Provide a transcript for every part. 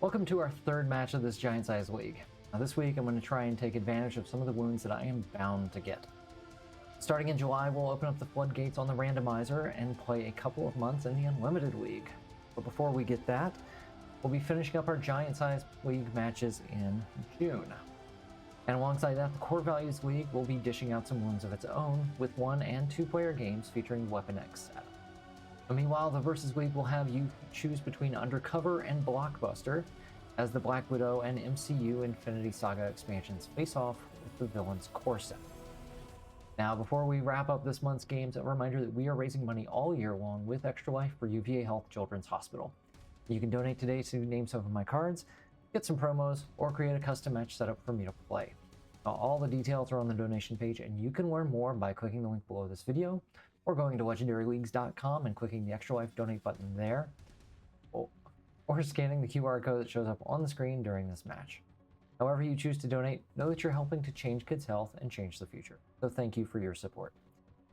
Welcome to our third match of this giant-sized league. Now this week I'm going to try and take advantage of some of the wounds that I am bound to get. Starting in July, we'll open up the floodgates on the randomizer and play a couple of months in the Unlimited League. But before we get that, we'll be finishing up our giant-sized league matches in June. And alongside that, the Core Values League will be dishing out some wounds of its own with 1- and 2-player games featuring Weapon X setup. Meanwhile, the Versus League will have you choose between Undercover and Blockbuster as the Black Widow and MCU Infinity Saga expansions face off with the Villains Core set. Now, before we wrap up this month's games, a reminder that we are raising money all year long with Extra Life for UVA Health Children's Hospital. You can donate today to name some of my cards, get some promos, or create a custom match setup for me to play. Now, all the details are on the donation page, and you can learn more by clicking the link below this video, or going to legendaryleagues.com and clicking the Extra Life donate button there, or scanning the QR code that shows up on the screen during this match. However you choose to donate, know that you're helping to change kids' health and change the future. So thank you for your support.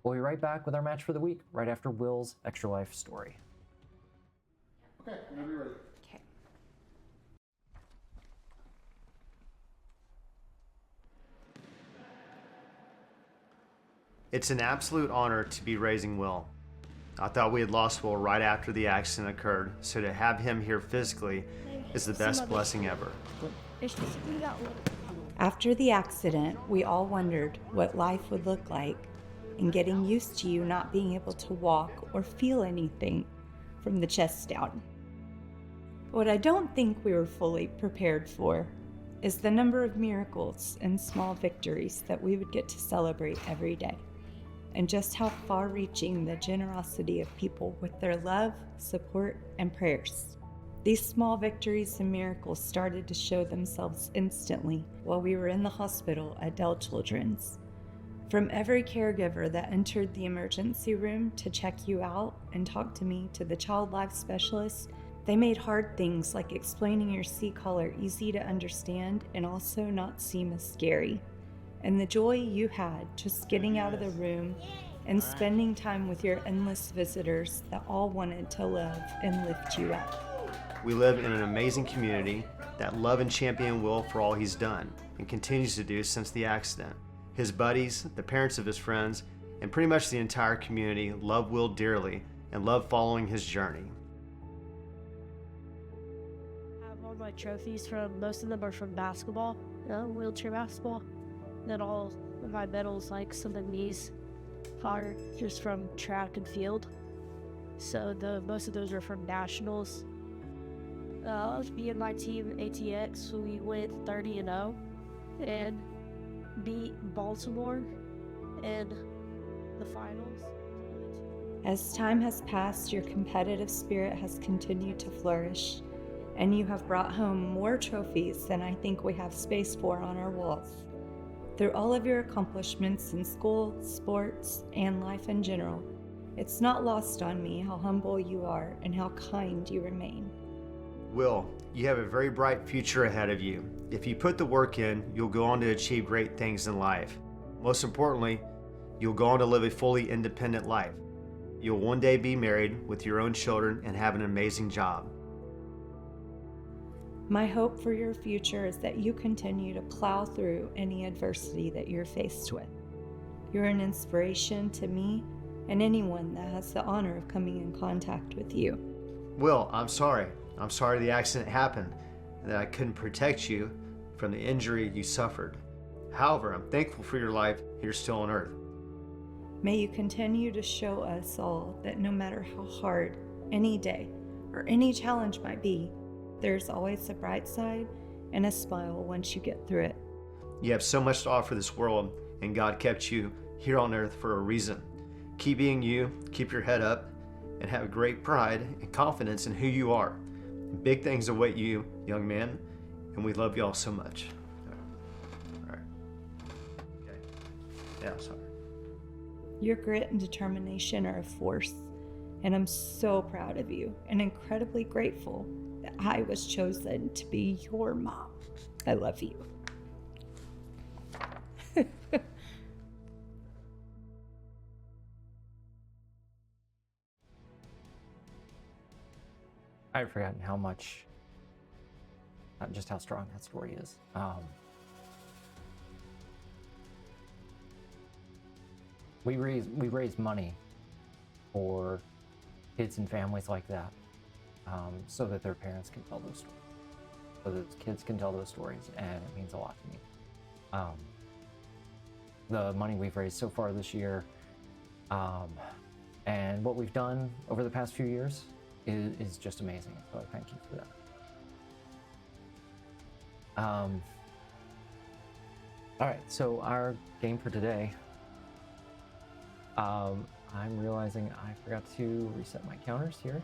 We'll be right back with our match for the week, right after Will's Extra Life story. Okay, whenever you're ready. Okay. It's an absolute honor to be raising Will. I thought we had lost Will right after the accident occurred, so to have him here physically is the best blessing ever. After the accident, we all wondered what life would look like and getting used to you not being able to walk or feel anything from the chest down. What I don't think we were fully prepared for is the number of miracles and small victories that we would get to celebrate every day, and just how far-reaching the generosity of people with their love, support, and prayers. These small victories and miracles started to show themselves instantly while we were in the hospital at Dell Children's. From every caregiver that entered the emergency room to check you out and talk to me to the child life specialist, they made hard things like explaining your C-collar easy to understand and also not seem as scary. And the joy you had just getting out of the room and spending time with your endless visitors that all wanted to love and lift you up. We live in an amazing community that love and champion Will for all he's done and continues to do since the accident. His buddies, the parents of his friends, and pretty much the entire community love Will dearly and love following his journey. I have all my trophies most of them are from basketball, wheelchair basketball. Then all of my medals, like some of these, are just from track and field. So most of those are from nationals. Me and my team, ATX, we went 30-0 and beat Baltimore in the finals. As time has passed, your competitive spirit has continued to flourish, and you have brought home more trophies than I think we have space for on our walls. Through all of your accomplishments in school, sports, and life in general, it's not lost on me how humble you are and how kind you remain. Will, you have a very bright future ahead of you. If you put the work in, you'll go on to achieve great things in life. Most importantly, you'll go on to live a fully independent life. You'll one day be married with your own children and have an amazing job. My hope for your future is that you continue to plow through any adversity that you're faced with. You're an inspiration to me and anyone that has the honor of coming in contact with you. Will, I'm sorry. I'm sorry the accident happened and that I couldn't protect you from the injury you suffered. However, I'm thankful for your life here still on Earth. May you continue to show us all that no matter how hard any day or any challenge might be, there's always a bright side and a smile once you get through it. You have so much to offer this world, and God kept you here on Earth for a reason. Keep being you, keep your head up, and have great pride and confidence in who you are. Big things await you, young man, and we love you all so much. All right. Okay. Yeah, sorry. Your grit and determination are a force, and I'm so proud of you and incredibly grateful that I was chosen to be your mom. I love you. I'd forgotten how much just how strong that story is. We raise money for kids and families like that, so that their parents can tell those stories, so that kids can tell those stories, and it means a lot to me. The money we've raised so far this year, and what we've done over the past few years is just amazing. So thank you for that. All right, so our game for today. I'm realizing I forgot to reset my counters here.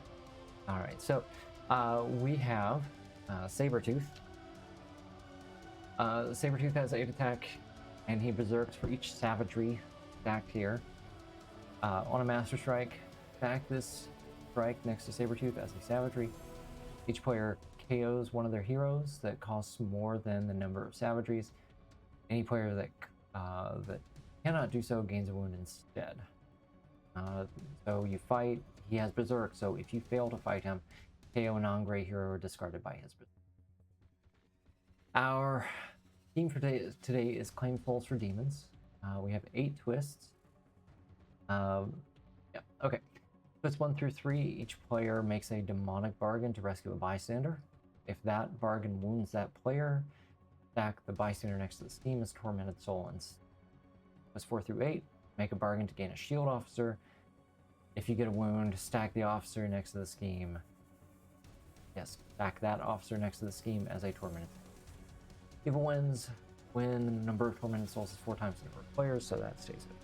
All right, so we have Sabretooth. Sabretooth has 8 attack, and he berserks for each savagery stacked here. On a Master Strike, stack this strike next to Sabretooth as a savagery. Each player KOs one of their heroes that costs more than the number of savageries. Any player that cannot do so gains a wound instead. So you fight, he has berserk, so if you fail to fight him, KO a non-gray hero discarded by his berserk. Our theme for today is Claim Souls for Demons. We have 8 twists. Yeah, okay. Twist 1 through 3, each player makes a demonic bargain to rescue a bystander. If that bargain wounds that player, stack the bystander next to the scheme as Tormented Soul. And twist 4 through 8, make a bargain to gain a shield officer. If you get a wound, stack the officer next to the scheme. Yes, stack that officer next to the scheme as a Tormented Soul. Evil wins when the number of Tormented Souls is 4 times the number of players, so that stays good.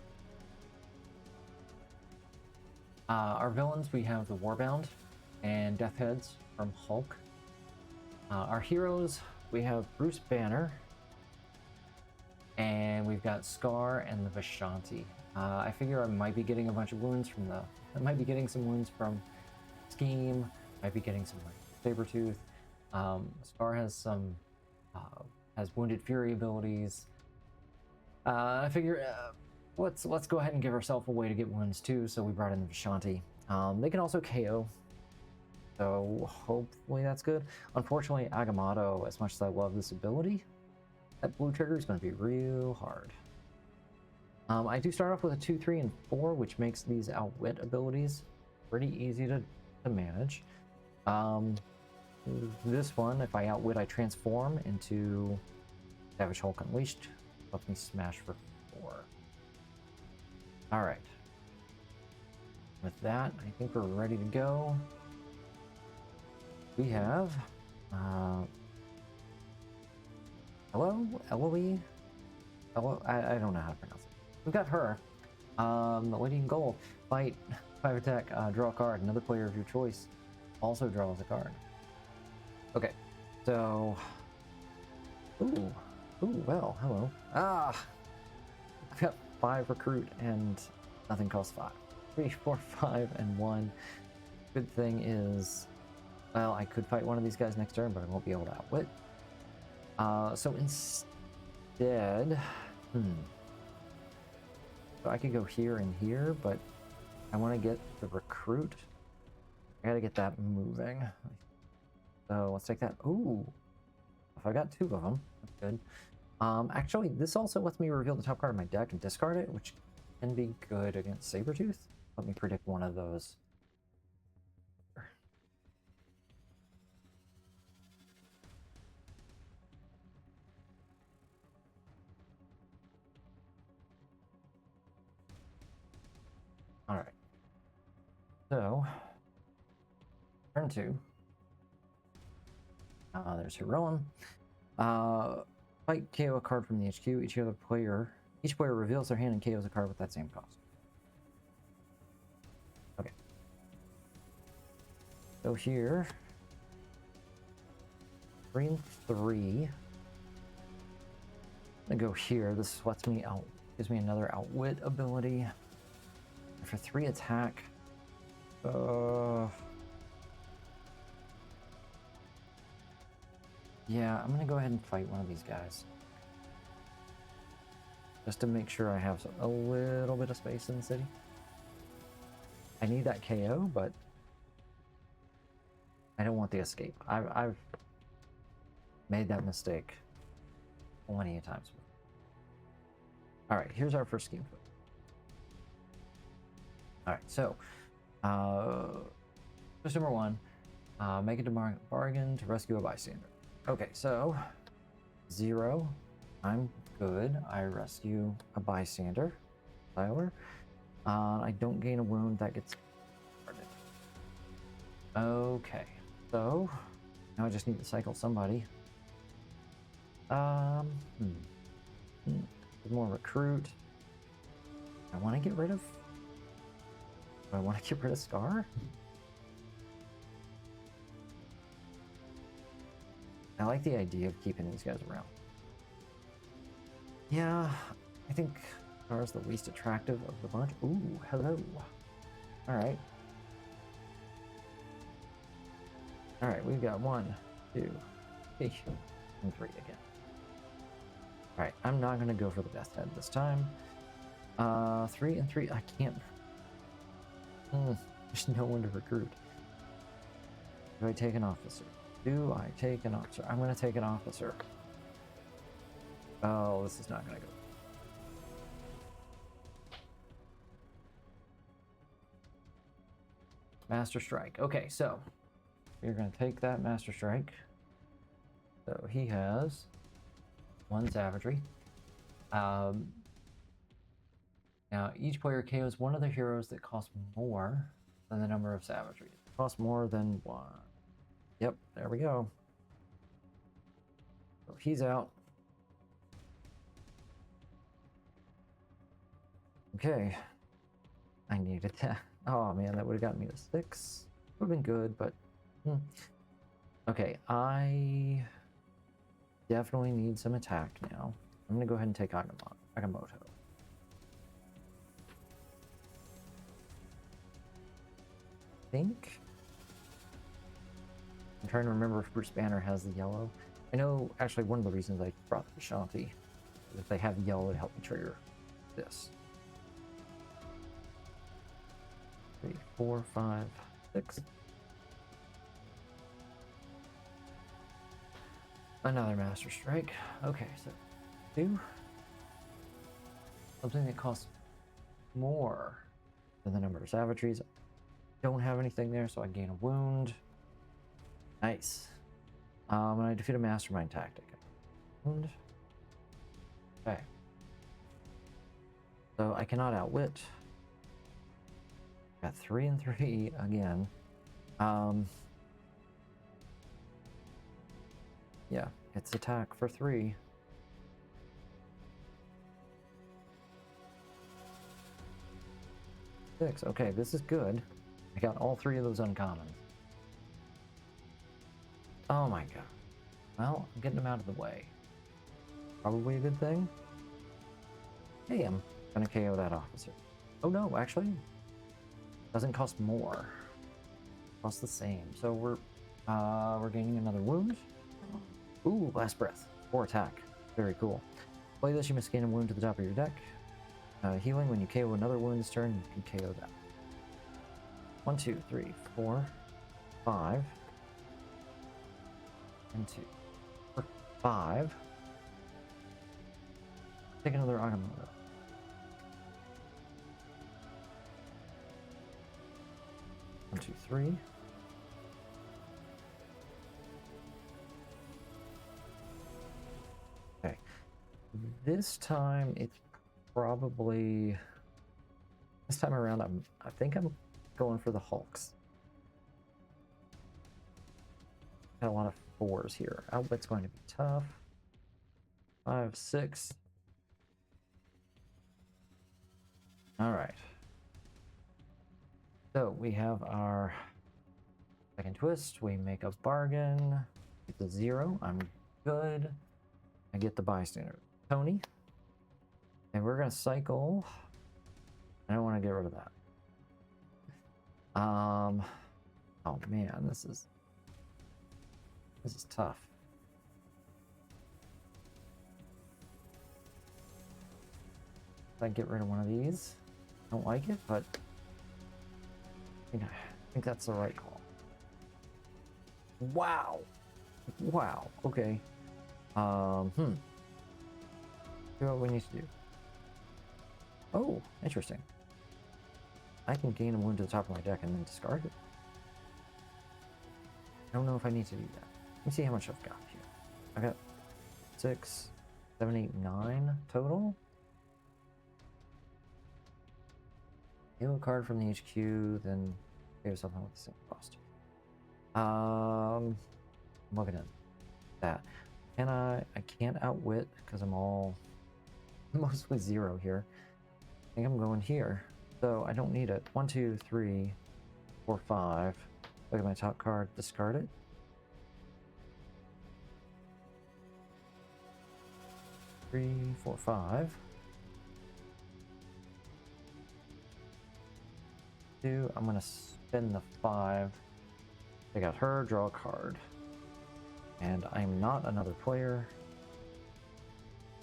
Our villains, we have the Warbound and Death Heads from Hulk. Our heroes, we have Bruce Banner, and we've got Scar and the Vishanti. I figure I might be getting a bunch of wounds from I might be getting some wounds from Scheme, might be getting some Sabretooth. Scar has some, has Wounded Fury abilities. I figure, let's go ahead and give ourselves a way to get wounds too, so we brought in the Vishanti. They can also KO, so hopefully that's good. Unfortunately, Agamotto, as much as I love this ability, that blue trigger is going to be real hard. I do start off with a 2, 3, and 4, which makes these Outwit abilities pretty easy to manage. This one, if I Outwit, I transform into Savage Hulk Unleashed. Lets me smash for 4. All right. With that, I think we're ready to go. We have, hello, Eloise? I don't know how to pronounce it. We've got her. The Lady in Gold. Fight, 5 attack, draw a card. Another player of your choice also draws a card. Okay, so, ooh, well, hello. I've got 5 recruit and nothing costs 5. 3, 4, 5, and 1. Good thing is, well, I could fight one of these guys next turn, but I won't be able to Outwit. So instead, so I could go here and here, but I want to get the recruit. I gotta get that moving. So let's take that. Ooh, if I got 2 of them, that's good. Actually, this also lets me reveal the top card of my deck and discard it, which can be good against Sabretooth. Let me predict one of those. All right. So, turn 2. There's Heroin. Fight, KO a card from the HQ. Each player reveals their hand and KOs a card with that same cost. Okay. So here, 3 and 3. I'm gonna go here. This lets me out. Gives me another Outwit ability. For 3 attack. Yeah, I'm gonna go ahead and fight one of these guys. Just to make sure I have a little bit of space in the city. I need that KO, but I don't want the escape. Made that mistake plenty of times. All right, here's our first scheme. All right, so twist number 1, make a bargain to rescue a bystander. Okay, so 0, I'm good. I rescue a bystander, Tyler. I don't gain a wound, that gets started. Okay, so now I just need to cycle somebody. More recruit. I want to get rid of. Do I want to get rid of Scar? I like the idea of keeping these guys around. Yeah, I think Scar's the least attractive of the bunch. Ooh, hello. All right. All right, we've got 1, 2, 3, and 3 again. All right, I'm not gonna go for the death head this time. 3 and 3, I can't. There's no one to recruit. Do I take an officer? Do I take an officer? I'm gonna take an officer. Oh, this is not gonna go. Master Strike. Okay, so we're gonna take that Master Strike. So he has 1 savagery. Now each player KOs one of the heroes that costs more than the number of savagery. Costs more than 1. Yep, there we go. So he's out. Okay. I needed that. Oh man, that would have gotten me to 6. Would have been good, but okay, I definitely need some attack now. I'm gonna go ahead and take Agamotto. Think. I'm trying to remember if Bruce Banner has the yellow. I know actually one of the reasons I brought the Shanti is if they have yellow to help me trigger this. 3, 4, 5, 6. Another Master Strike. Okay, so 2. Something that costs more than the number of savageries. Don't have anything there, so I gain a wound. Nice. And I defeat a mastermind tactic. Wound. Okay. So I cannot outwit. Got 3 and 3 again. Yeah, it's attack for 3. Six. Okay, this is good. I got all 3 of those uncommons. Oh my god. Well, I'm getting them out of the way. Probably a good thing. Hey, I'm gonna KO that officer. Oh no, actually, doesn't cost more. Costs the same. So we're gaining another wound. Ooh, last breath. 4 attack. Very cool. Play this, you must gain a wound to the top of your deck. Healing, when you KO another wound this turn, you can KO that. 1, 2, 3, 4, 5. And 2. 4, 5. Take another Agamotto. 1, 2, 3. Okay. This time it's probably this time around I think I'm going for the Hulks. Got a lot of 4s here. Outwit's going to be tough. 5, 6. All right. So we have our second twist. We make a bargain. Get the 0. I'm good. I get the bystander, Tony. And we're gonna cycle. I don't want to get rid of that. Oh man, this is tough. If I get rid of one of these, I don't like it, but I think that's the right call. Wow. Wow. Okay. See what we need to do. Oh, interesting. I can gain a wound to the top of my deck and then discard it. I don't know if I need to do that. Let me see how much I've got here. I've got 6, 7, 8, 9 total. Deal a card from the HQ, then pay something with the same cost. I'm looking at that. Can I can't outwit because I'm all mostly 0 here. I think I'm going here. So I don't need it. 1, 2, 3, 4, 5. Look at my top card, discard it. Three, 4, 5. 2. I'm gonna spend the 5. Take out her, draw a card. And I'm not another player.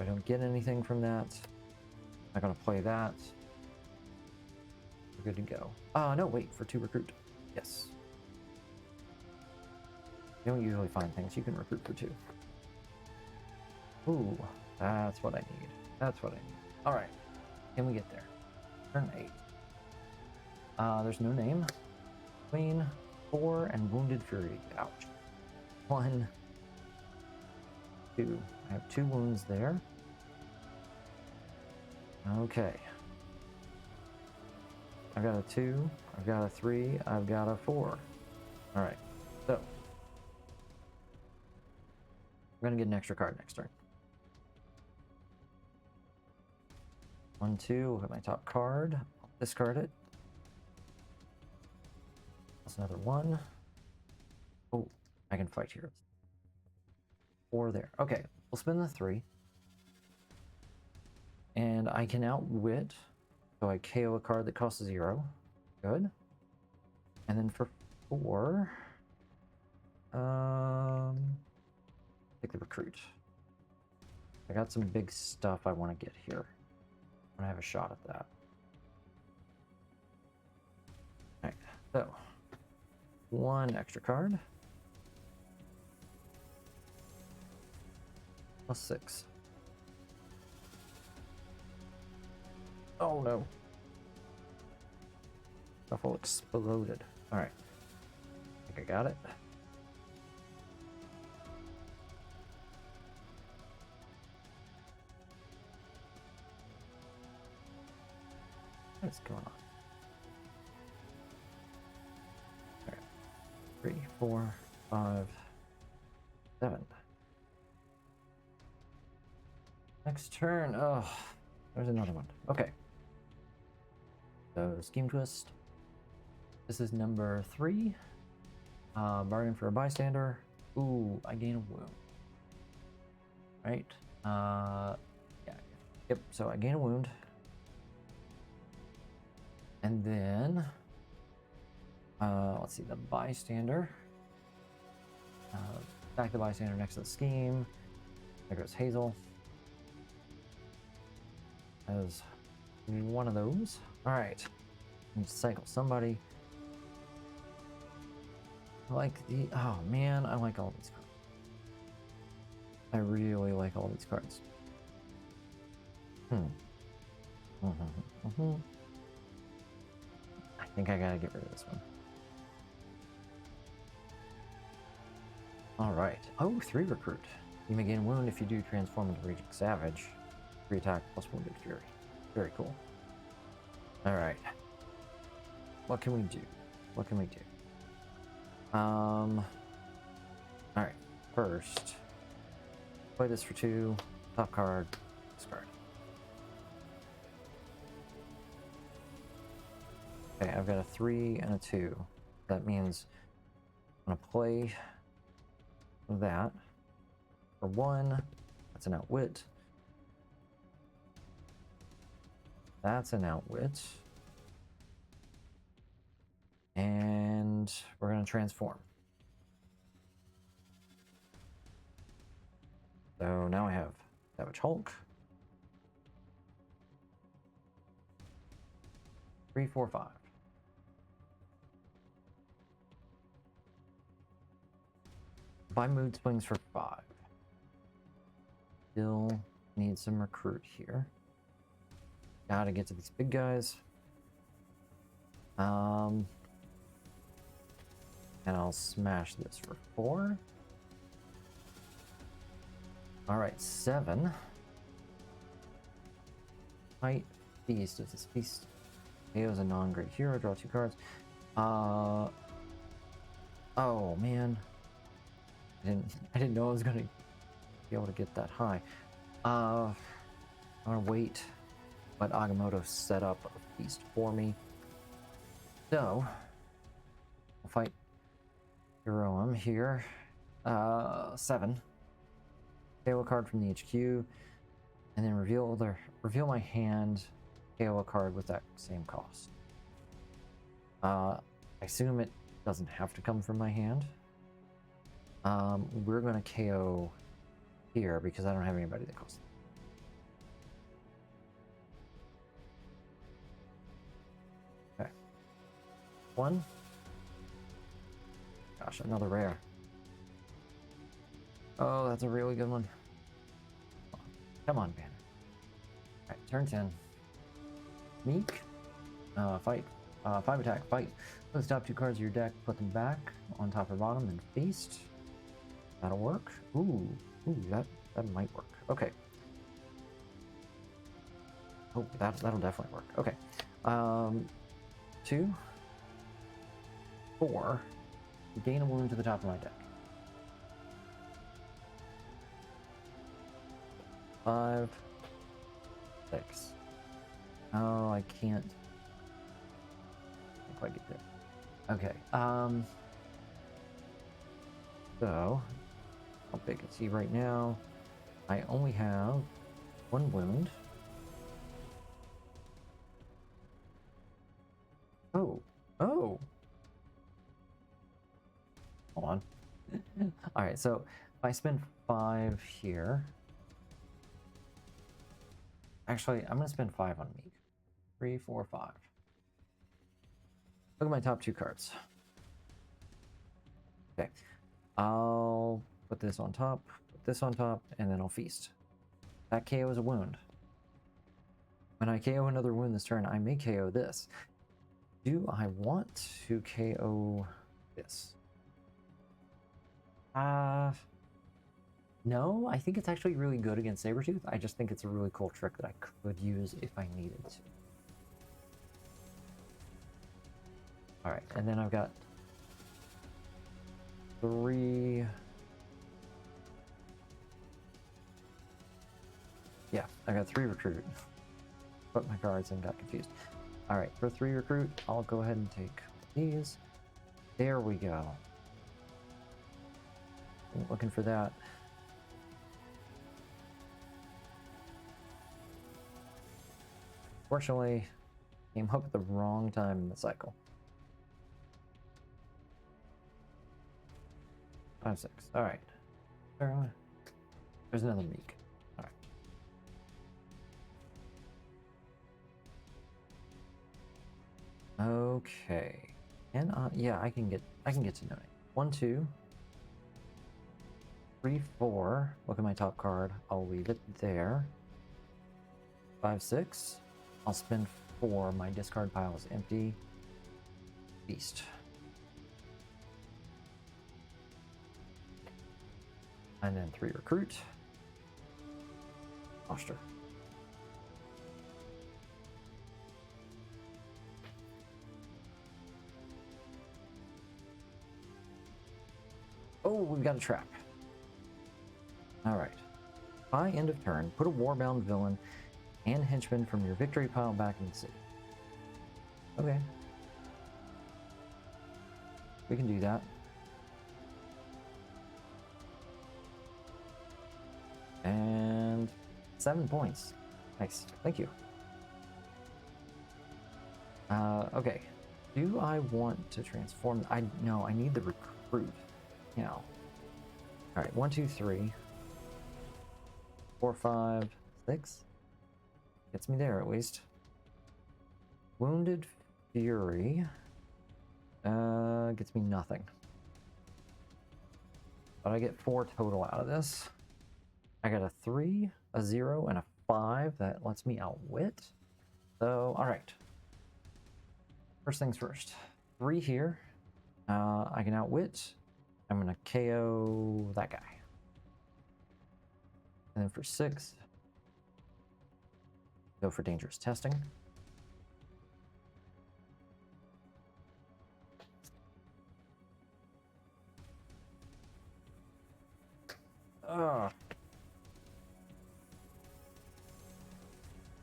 I don't get anything from that. I'm not gonna play that. We're good to go. No, wait, for 2 recruit. Yes. You don't usually find things you can recruit for 2. Ooh, that's what I need. That's what I need. Alright. Can we get there? Turn 8. There's no name. Queen, 4, and Wounded Fury. Ouch. 1, 2. I have 2 wounds there. Okay. I've got a 2, I've got a 3, I've got a 4. Alright, so. I'm gonna get an extra card next turn. 1, 2, look at my top card. I'll discard it. That's another 1. Oh, I can fight here. 4 there. Okay, we'll spend the 3. And I can outwit. So I KO a card that costs 0. Good. And then for 4, take the recruit. I got some big stuff I want to get here. I want to have a shot at that. Alright, so 1 extra card. Plus 6. Oh no. Shuffle exploded. Alright. I think I got it. What's going on? Alright. 3, 4, 5, 7. Next turn. Oh, there's another one. Okay. So, Scheme Twist. This is number 3. Bargain for a bystander. Ooh, I gain a wound. Right? Yeah. Yep, so I gain a wound. And then, let's see, the bystander. Back the bystander next to the scheme. There goes Hazel. As one of those. Alright. Need to cycle somebody. I like the... Oh man, I like all these cards. I really like all these cards. I think I gotta get rid of this one. Alright. Oh, 3 recruit. You may gain a wound if you do transform into Raging Savage. 3 attack plus Wounded Fury. Very cool. Alright. What can we do? What can we do? Alright. First, play this for 2. Top card. Discard. Okay, I've got a 3 and a 2. That means I'm gonna play that for 1. That's an outwit. That's an outwit. And we're going to transform. So now I have Savage Hulk. 3, 4, 5. Buy mood swings for 5. still need some recruit here. Gotta get to these big guys. And I'll smash this for 4. Alright, 7. Fight, feast. Is this feast? KO's a non-great hero. Draw 2 cards. Oh man. I didn't know I was gonna be able to get that high. I'm gonna wait. Let Agamotto set up a feast for me. So we'll fight Hiroim here. 7. KO a card from the HQ, and then reveal my hand. KO a card with that same cost. I assume it doesn't have to come from my hand. We're gonna KO here because I don't have anybody that costs. Okay. 1. Gosh, another rare. Oh, that's a really good one. Come on, Banner. Alright, turn 10. Meek. Fight. 5 attack. Fight. Put the top 2 cards of your deck, put them back on top or bottom, and feast. That'll work. Ooh, that might work. Okay. Oh, that'll definitely work. Okay. 2, 4. Gain a wound to the top of my deck. 5, 6. Oh, I can't quite get there. Okay. So how big is he right now? I only have 1 wound. Oh. Hold on. All right, so if I spend 5 here. Actually, I'm gonna spend 5 on Meek. 3, 4, 5. Look at my top 2 cards. Okay. I'll put this on top, and then I'll feast. That KO is a wound. When I KO another wound this turn, I may KO this. Do I want to KO this? No, I think it's actually really good against Sabretooth. I just think it's a really cool trick that I could use if I needed to. Alright, and then I've got 3... Yeah, I got 3 recruit. Put my cards and got confused. Alright, for 3 recruit, I'll go ahead and take these. There we go. Looking for that. Fortunately, came up at the wrong time in the cycle. 5, 6. Alright. There's another Meek. Alright. Okay. And yeah, I can get to 9. 1, 2, 3, 4. Look at my top card. I'll leave it there. 5, 6. I'll spend 4. My discard pile is empty. Beast. And then 3 recruit. Foster. Oh, we've got a trap. Alright. By end of turn, put a warbound villain and henchman from your victory pile back in the city. Okay. We can do that. And 7 points. Nice. Thank you. Okay. Do I want to transform? No, I need the recruit. Now. Alright, 1, 2, 3. 4, 5, 6. Gets me there at least. Wounded Fury. Gets me nothing. But I get 4 total out of this. I got a 3, a 0, and a 5. That lets me outwit. So, alright. First things first. 3 here. I can outwit. I'm going to KO that guy. And then for 6, go for dangerous testing.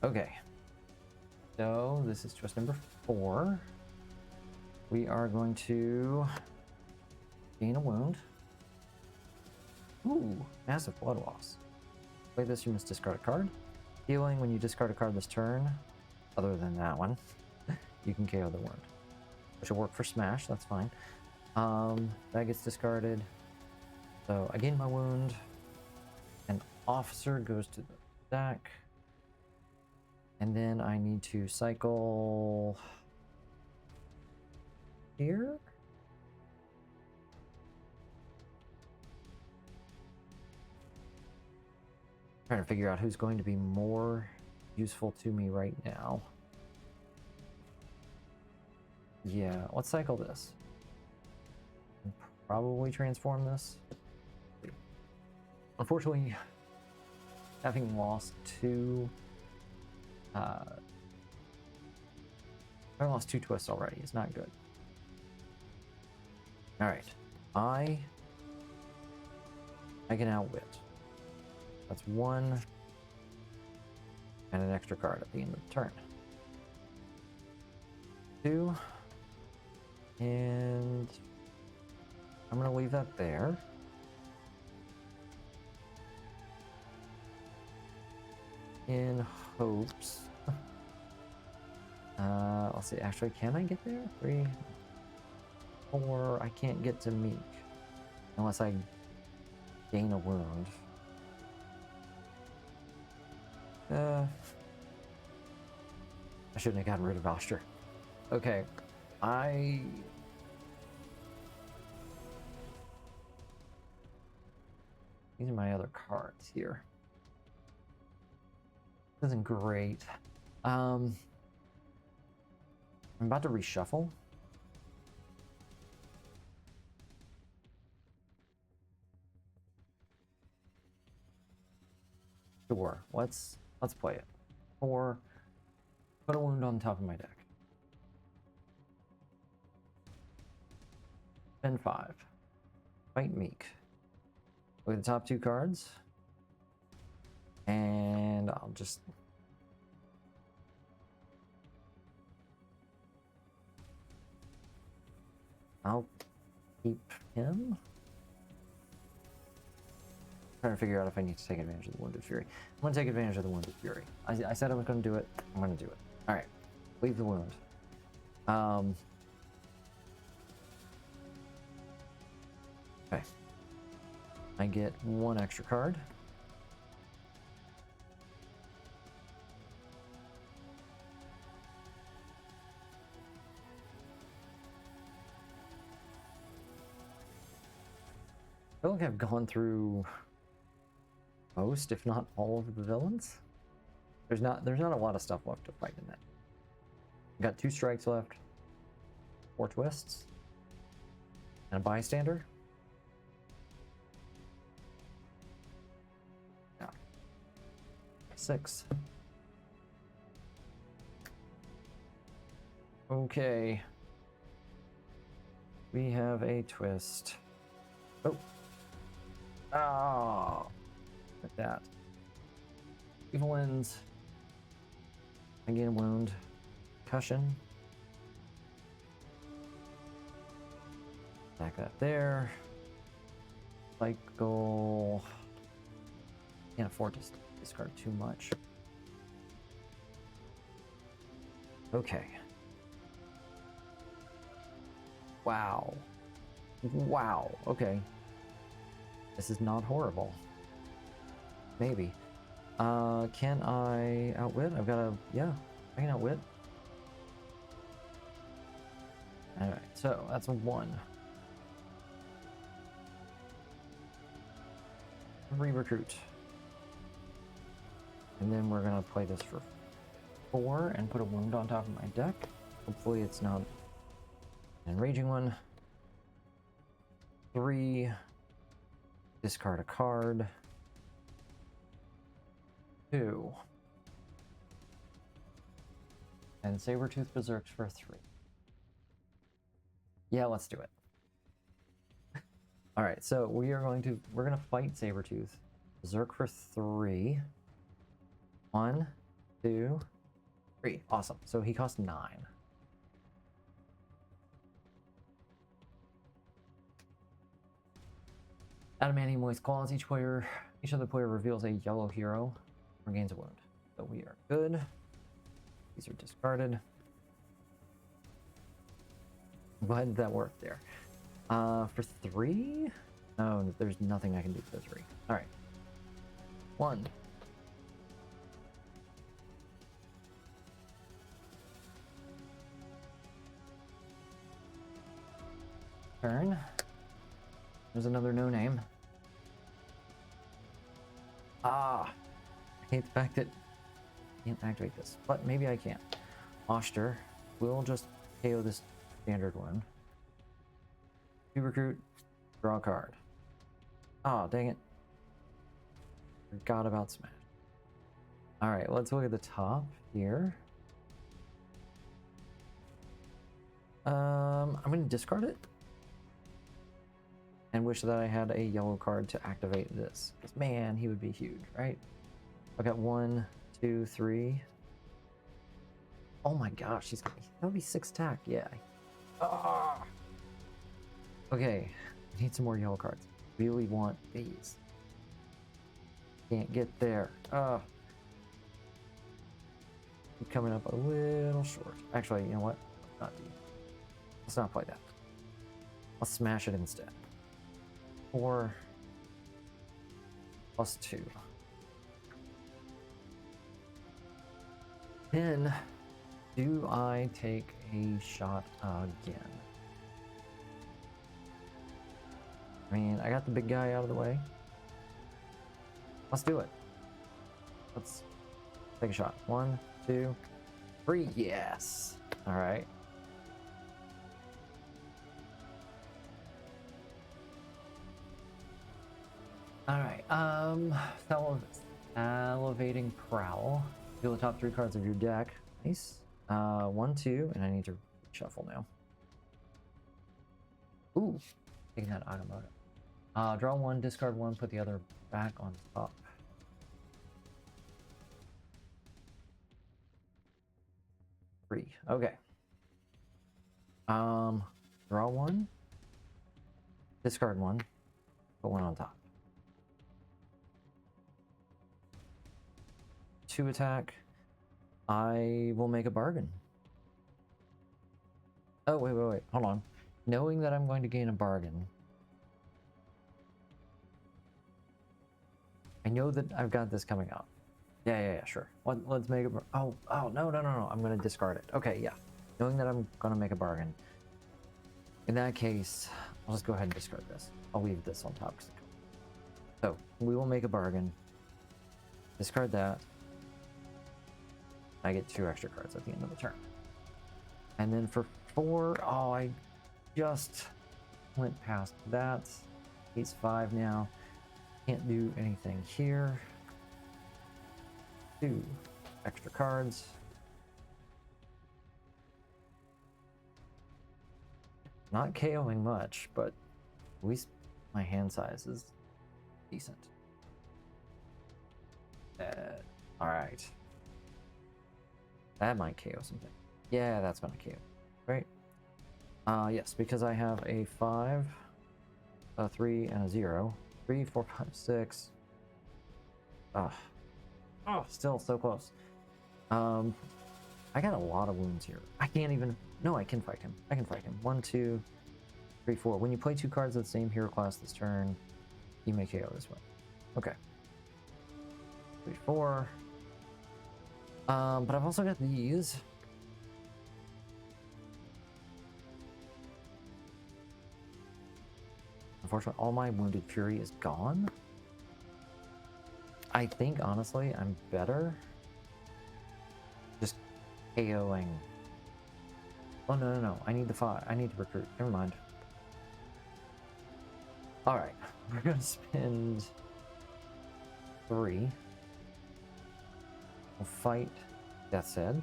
Okay. So this is twist number 4. We are going to gain a wound. Ooh, massive blood loss. Play this, you must discard a card. Healing, when you discard a card this turn, other than that one, you can KO the wound. Which will work for smash, that's fine. That gets discarded. So I gain my wound. An officer goes to the deck. And then I need to cycle here. Trying to figure out who's going to be more useful to me right now. Yeah, let's cycle this. Probably transform this. Unfortunately, having lost 2 I lost 2 twists already. It's not good. All right, I can outwit. That's 1 and an extra card at the end of the turn. 2, and I'm gonna leave that there. In hopes. Let's see, actually, can I get there? 3, 4, I can't get to Meek. Unless I gain a wound. I shouldn't have gotten rid of Oster. Okay, these are my other cards here. This isn't great. I'm about to reshuffle. Sure, let's play it. 4, put a wound on top of my deck. Spend 5. Fight Meek. Look at the top 2 cards. And I'll keep him. Trying to figure out if I need to take advantage of the Wounded Fury. I'm going to take advantage of the Wounded Fury. I said I was going to do it. I'm going to do it. All right. Leave the wound. Okay. I get 1 extra card. I feel like I've gone through most, if not all, of the villains. There's not a lot of stuff left to fight in that. Got 2 strikes left, 4 twists, and a bystander. Yeah. 6. Okay. We have a twist. Oh. Oh. Look at that. Evil wins. I gain a wound. Concussion. Back that there. Cycle. Can't afford to discard too much. Okay. Wow. Wow. Okay. This is not horrible. Maybe. Can I outwit? I've got a... Yeah, I can outwit. Alright, so that's a 1. Re-recruit. And then we're gonna play this for 4 and put a wound on top of my deck. Hopefully it's not an enraging one. 3. Discard a card. 2. And Sabretooth Berserks for 3. Yeah, let's do it. Alright, so we're gonna fight Sabretooth. Berserk for 3. 1, 2, 3. Awesome. So he costs 9. Adamantium Moist Claws. Each other player reveals a yellow hero or gains a wound. So we are good. These are discarded. I'm glad that worked there. For 3? No, there's nothing I can do for 3. Alright. 1. Turn. There's another no name. I hate the fact that I can't activate this, but maybe I can. Oster. We'll just KO this standard one. 2 recruit. Draw a card. Dang it. Forgot about Smash. Alright, let's look at the top here. I'm going to discard it. And wish that I had a yellow card to activate this. Because, man, he would be huge, right? I've got 1, 2, 3. Oh my gosh, that would be 6 attack, yeah. Okay, I need some more yellow cards. Really want these. Can't get there. Keep coming up a little short. Actually, you know what? Let's not play that. Let's smash it instead. 4 plus 2. 10. Do I take a shot again? I mean, I got the big guy out of the way. Let's do it. Let's take a shot. 1, 2, 3. Yes. All right. All right. Salivating Prowl. Deal the top 3 cards of your deck. Nice. 1, 2, and I need to shuffle now. Ooh, taking that Agamotto. Draw 1, discard 1, put the other back on top. Three. Okay. Draw 1, discard 1, put 1 on top. 2 attack. I will make a bargain. Oh, wait. Hold on. Knowing that I'm going to gain a bargain. I know that I've got this coming up. Yeah, sure. Let's make it. Oh, no. I'm going to discard it. Okay, yeah. Knowing that I'm going to make a bargain. In that case, I'll just go ahead and discard this. I'll leave this on top. So, we will make a bargain. Discard that. I get 2 extra cards at the end of the turn. And then for 4, I just went past that. He's 5 now. Can't do anything here. 2 extra cards. Not KOing much, but at least my hand size is decent. Alright. That might KO something. Yeah, that's gonna KO. Right? Yes, because I have a 5, a 3, and a 0. 3, 4, 5, 6. Still so close. I got a lot of wounds here. I can't even... No, I can fight him. 1, 2, 3, 4. When you play 2 cards of the same hero class this turn, you may KO this way. Okay. 3, 4. But I've also got these. Unfortunately, all my Wounded Fury is gone. I think, honestly, I'm better just KOing. Oh, no. I need the 5. I need to recruit. Never mind. Alright. We're going to spend 3. We'll fight Death's Head.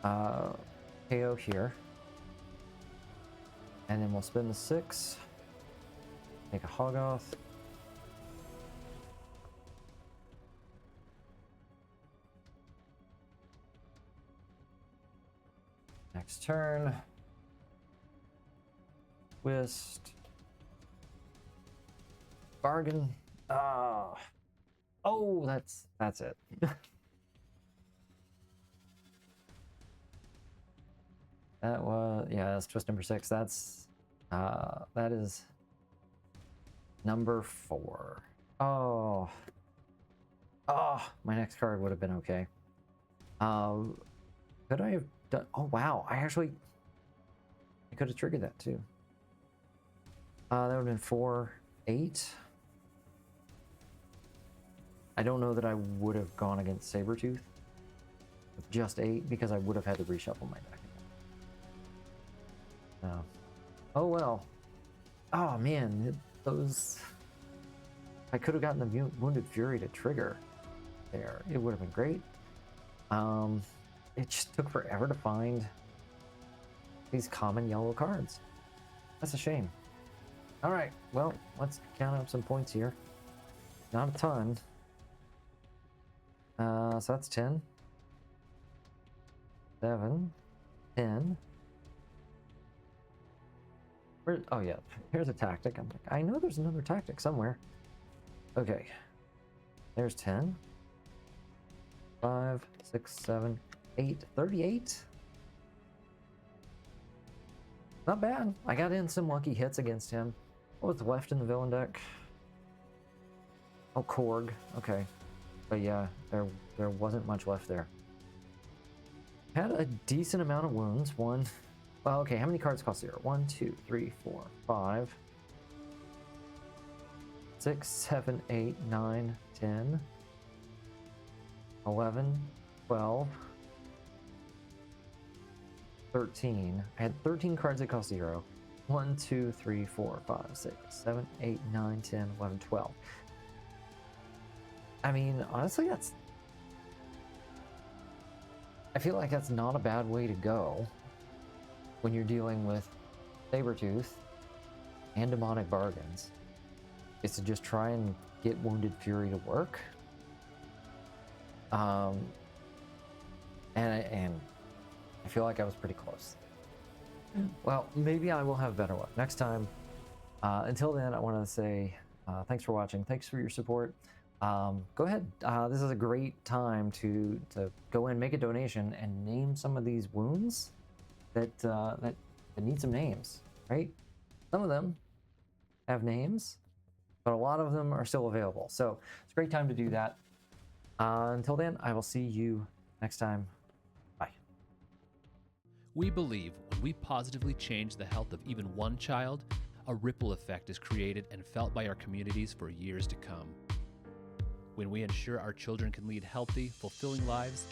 KO here. And then we'll spend the 6. Make a Hoggoth. Next turn. Twist. Bargain. Oh, that's it. That was, yeah, that's twist number 6. That is number 4. Oh, my next card would have been okay. Could I have done? Oh wow, I could have triggered that too. That would have been 4, 8. I don't know that I would have gone against Sabretooth with just 8 because I would have had to reshuffle my deck. No. Oh well. Oh man, those. I could have gotten the Wounded Fury to trigger there. It would have been great. It just took forever to find these common yellow cards. That's a shame. All right, well, let's count up some points here. Not a ton. So that's 10. 7. 10. Oh yeah, here's a tactic. I'm like, I know there's another tactic somewhere. Okay. There's 10. 5, 6, 7, 8, 38. Not bad. I got in some lucky hits against him. What was left in the villain deck? Oh, Korg. Okay. But yeah, there wasn't much left there. Had a decent amount of wounds. Well, okay, how many cards cost 0? 1, 2, 3, 4, 5, 6, 7, 8, 9, 10, 11, 12, 13. I had 13 cards that cost 0. 1, 2, 3, 4, 5, 6, 7, 8, 9, 10, 11, 12. I mean, honestly, I feel like that's not a bad way to go when you're dealing with Sabretooth and Demonic Bargains. Is to just try and get Wounded Fury to work. And I feel like I was pretty close. Well, maybe I will have better luck next time. Until then, I want to say thanks for watching. Thanks for your support. Go ahead. This is a great time to go in, make a donation, and name some of these wounds that need some names, right? Some of them have names, but a lot of them are still available. So it's a great time to do that. Until then, I will see you next time. Bye. We believe when we positively change the health of even one child, a ripple effect is created and felt by our communities for years to come. When we ensure our children can lead healthy, fulfilling lives,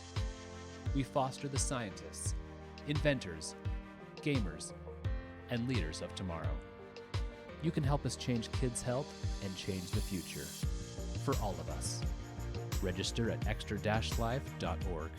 we foster the scientists, inventors, gamers, and leaders of tomorrow. You can help us change kids' health and change the future for all of us. Register at extra-life.org.